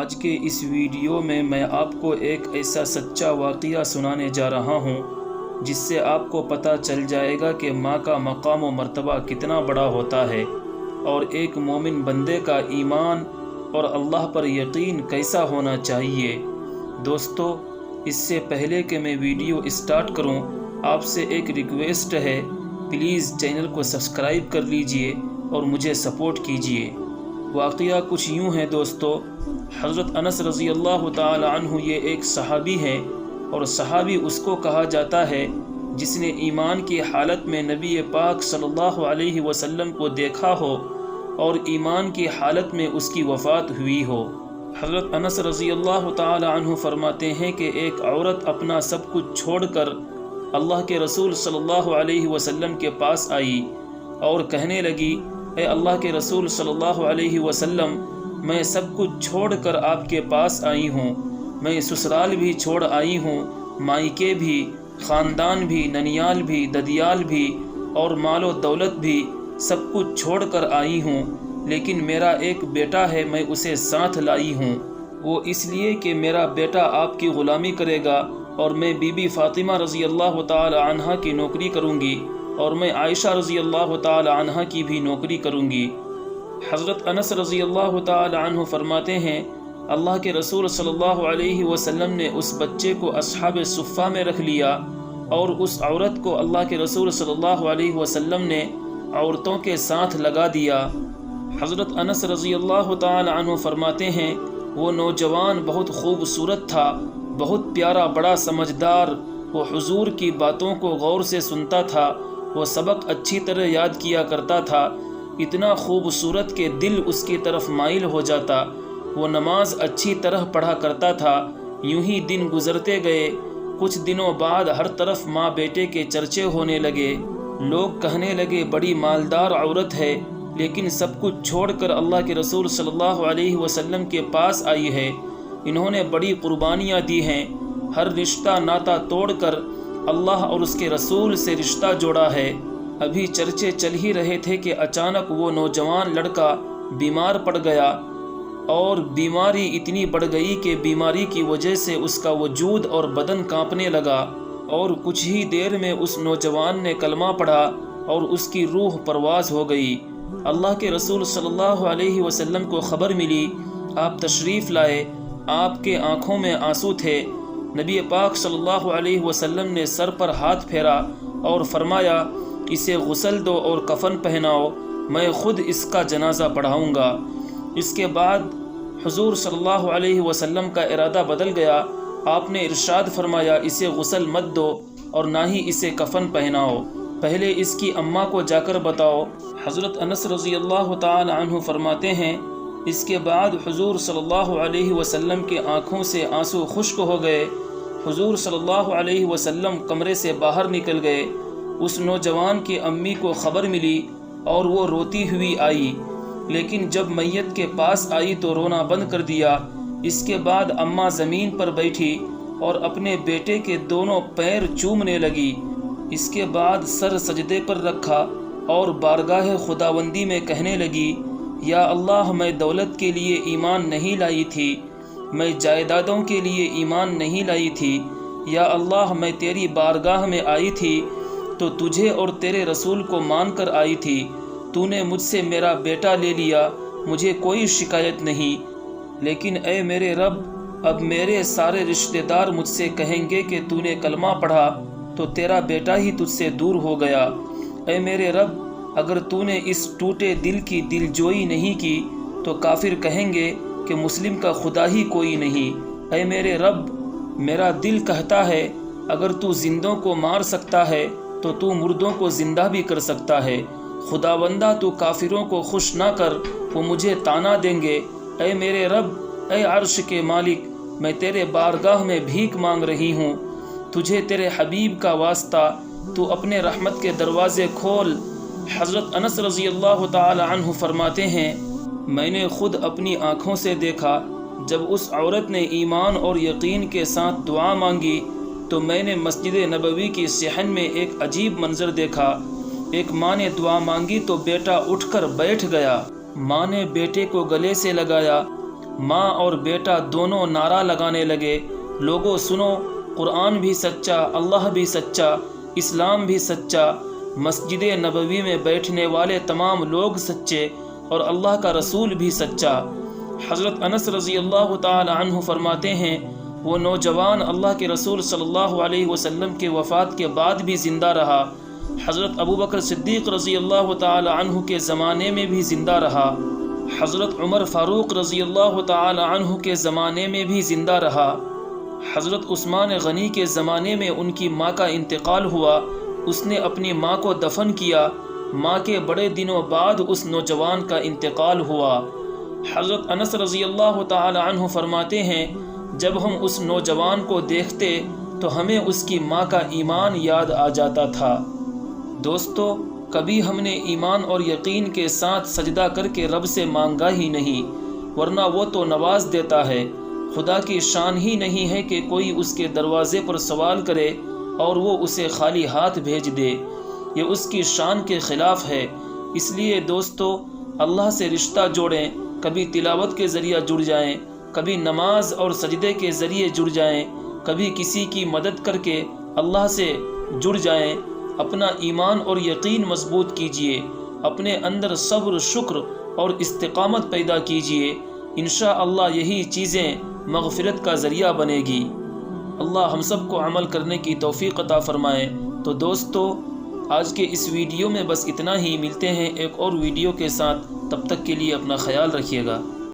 آج کے اس ویڈیو میں آپ کو ایک ایسا سچا واقعہ سنانے جا رہا ہوں جس سے آپ کو پتہ چل جائے گا کہ ماں کا مقام و مرتبہ کتنا بڑا ہوتا ہے اور ایک مومن بندے کا ایمان اور اللہ پر یقین کیسا ہونا چاہیے۔ دوستو، اس سے پہلے کہ میں ویڈیو اسٹارٹ کروں، آپ سے ایک ریکویسٹ ہے، پلیز چینل کو سبسکرائب کر لیجئے اور مجھے سپورٹ کیجئے۔ واقعہ کچھ یوں ہے دوستو، حضرت انس رضی اللہ تعالی عنہ یہ ایک صحابی ہیں، اور صحابی اس کو کہا جاتا ہے جس نے ایمان کی حالت میں نبی پاک صلی اللہ علیہ وسلم کو دیکھا ہو اور ایمان کی حالت میں اس کی وفات ہوئی ہو۔ حضرت انس رضی اللہ تعالی عنہ فرماتے ہیں کہ ایک عورت اپنا سب کچھ چھوڑ کر اللہ کے رسول صلی اللہ علیہ وسلم کے پاس آئی اور کہنے لگی، اے اللہ کے رسول صلی اللہ علیہ وسلم، میں سب کچھ چھوڑ کر آپ کے پاس آئی ہوں، میں سسرال بھی چھوڑ آئی ہوں، مائکے بھی، خاندان بھی، ننیال بھی، ددیال بھی اور مال و دولت بھی، سب کچھ چھوڑ کر آئی ہوں، لیکن میرا ایک بیٹا ہے، میں اسے ساتھ لائی ہوں۔ وہ اس لیے کہ میرا بیٹا آپ کی غلامی کرے گا اور میں بی بی فاطمہ رضی اللہ تعالی عنہا کی نوکری کروں گی اور میں عائشہ رضی اللہ تعالی عنہا کی بھی نوکری کروں گی۔ حضرت انس رضی اللہ تعالی عنہ فرماتے ہیں، اللہ کے رسول صلی اللہ علیہ وسلم نے اس بچے کو اصحاب صفہ میں رکھ لیا اور اس عورت کو اللہ کے رسول صلی اللہ علیہ وسلم نے عورتوں کے ساتھ لگا دیا۔ حضرت انس رضی اللہ تعالی عنہ فرماتے ہیں، وہ نوجوان بہت خوبصورت تھا، بہت پیارا، بڑا سمجھدار، وہ حضور کی باتوں کو غور سے سنتا تھا، وہ سبق اچھی طرح یاد کیا کرتا تھا، اتنا خوبصورت کہ دل اس کی طرف مائل ہو جاتا، وہ نماز اچھی طرح پڑھا کرتا تھا۔ یوں ہی دن گزرتے گئے، کچھ دنوں بعد ہر طرف ماں بیٹے کے چرچے ہونے لگے، لوگ کہنے لگے بڑی مالدار عورت ہے، لیکن سب کچھ چھوڑ کر اللہ کے رسول صلی اللہ علیہ وسلم کے پاس آئی ہے، انہوں نے بڑی قربانیاں دی ہیں، ہر رشتہ ناتا توڑ کر اللہ اور اس کے رسول سے رشتہ جوڑا ہے۔ ابھی چرچے چل ہی رہے تھے کہ اچانک وہ نوجوان لڑکا بیمار پڑ گیا، اور بیماری اتنی بڑھ گئی کہ بیماری کی وجہ سے اس کا وجود اور بدن کانپنے لگا، اور کچھ ہی دیر میں اس نوجوان نے کلمہ پڑھا اور اس کی روح پرواز ہو گئی۔ اللہ کے رسول صلی اللہ علیہ وسلم کو خبر ملی، آپ تشریف لائے، آپ کے آنکھوں میں آنسو تھے۔ نبی پاک صلی اللہ علیہ وسلم نے سر پر ہاتھ پھیرا اور فرمایا، اسے غسل دو اور کفن پہناؤ، میں خود اس کا جنازہ پڑھاؤں گا۔ اس کے بعد حضور صلی اللہ علیہ وسلم کا ارادہ بدل گیا، آپ نے ارشاد فرمایا، اسے غسل مت دو اور نہ ہی اسے کفن پہناؤ، پہلے اس کی اماں کو جا کر بتاؤ۔ حضرت انس رضی اللہ تعالی عنہ فرماتے ہیں، اس کے بعد حضور صلی اللہ علیہ وسلم کے آنکھوں سے آنسو خشک ہو گئے، حضور صلی اللہ علیہ وسلم کمرے سے باہر نکل گئے، اس نوجوان کی امی کو خبر ملی اور وہ روتی ہوئی آئی، لیکن جب میت کے پاس آئی تو رونا بند کر دیا۔ اس کے بعد اماں زمین پر بیٹھی اور اپنے بیٹے کے دونوں پیر چومنے لگی، اس کے بعد سر سجدے پر رکھا اور بارگاہ خداوندی میں کہنے لگی، یا اللہ، میں دولت کے لیے ایمان نہیں لائی تھی، میں جائیدادوں کے لیے ایمان نہیں لائی تھی، یا اللہ، میں تیری بارگاہ میں آئی تھی تو تجھے اور تیرے رسول کو مان کر آئی تھی، تو نے مجھ سے میرا بیٹا لے لیا، مجھے کوئی شکایت نہیں، لیکن اے میرے رب، اب میرے سارے رشتہ دار مجھ سے کہیں گے کہ تو نے کلمہ پڑھا تو تیرا بیٹا ہی تجھ سے دور ہو گیا۔ اے میرے رب، اگر تو نے اس ٹوٹے دل کی دل جوئی نہیں کی تو کافر کہیں گے کہ مسلم کا خدا ہی کوئی نہیں۔ اے میرے رب، میرا دل کہتا ہے اگر تو زندوں کو مار سکتا ہے تو تو مردوں کو زندہ بھی کر سکتا ہے، خداوندہ تو کافروں کو خوش نہ کر، وہ مجھے طعنہ دیں گے۔ اے میرے رب، اے عرش کے مالک، میں تیرے بارگاہ میں بھیک مانگ رہی ہوں، تجھے تیرے حبیب کا واسطہ، تو اپنے رحمت کے دروازے کھول۔ حضرت انس رضی اللہ تعالی عنہ فرماتے ہیں، میں نے خود اپنی آنکھوں سے دیکھا، جب اس عورت نے ایمان اور یقین کے ساتھ دعا مانگی تو میں نے مسجد نبوی کی صحن میں ایک عجیب منظر دیکھا۔ ایک ماں نے دعا مانگی تو بیٹا اٹھ کر بیٹھ گیا، ماں نے بیٹے کو گلے سے لگایا ماں اور بیٹا دونوں نعرہ لگانے لگے، لوگوں سنو، قرآن بھی سچا، اللہ بھی سچا، اسلام بھی سچا، مسجد نبوی میں بیٹھنے والے تمام لوگ سچے، اور اللہ کا رسول بھی سچا۔ حضرت انس رضی اللہ تعالی عنہ فرماتے ہیں، وہ نوجوان اللہ کے رسول صلی اللہ علیہ وسلم کے وفات کے بعد بھی زندہ رہا، حضرت ابوبکر صدیق رضی اللہ تعالی عنہ کے زمانے میں بھی زندہ رہا، حضرت عمر فاروق رضی اللہ تعالی عنہ کے زمانے میں بھی زندہ رہا، حضرت عثمان غنی کے زمانے میں ان کی ماں کا انتقال ہوا، اس نے اپنی ماں کو دفن کیا، ماں کے بڑے دنوں بعد اس نوجوان کا انتقال ہوا۔ حضرت انس رضی اللہ تعالی عنہ فرماتے ہیں، جب ہم اس نوجوان کو دیکھتے تو ہمیں اس کی ماں کا ایمان یاد آ جاتا تھا۔ دوستو، کبھی ہم نے ایمان اور یقین کے ساتھ سجدہ کر کے رب سے مانگا ہی نہیں، ورنہ وہ تو نواز دیتا ہے۔ خدا کی شان ہی نہیں ہے کہ کوئی اس کے دروازے پر سوال کرے اور وہ اسے خالی ہاتھ بھیج دے، یہ اس کی شان کے خلاف ہے۔ اس لیے دوستو، اللہ سے رشتہ جوڑیں، کبھی تلاوت کے ذریعہ جڑ جائیں، کبھی نماز اور سجدے کے ذریعے جڑ جائیں، کبھی کسی کی مدد کر کے اللہ سے جڑ جائیں، اپنا ایمان اور یقین مضبوط کیجئے، اپنے اندر صبر، شکر اور استقامت پیدا کیجئے، انشاءاللہ یہی چیزیں مغفرت کا ذریعہ بنے گی۔ اللہ ہم سب کو عمل کرنے کی توفیق عطا فرمائے۔ تو دوستو، آج کے اس ویڈیو میں بس اتنا ہی، ملتے ہیں ایک اور ویڈیو کے ساتھ، تب تک کے لیے اپنا خیال رکھیے گا۔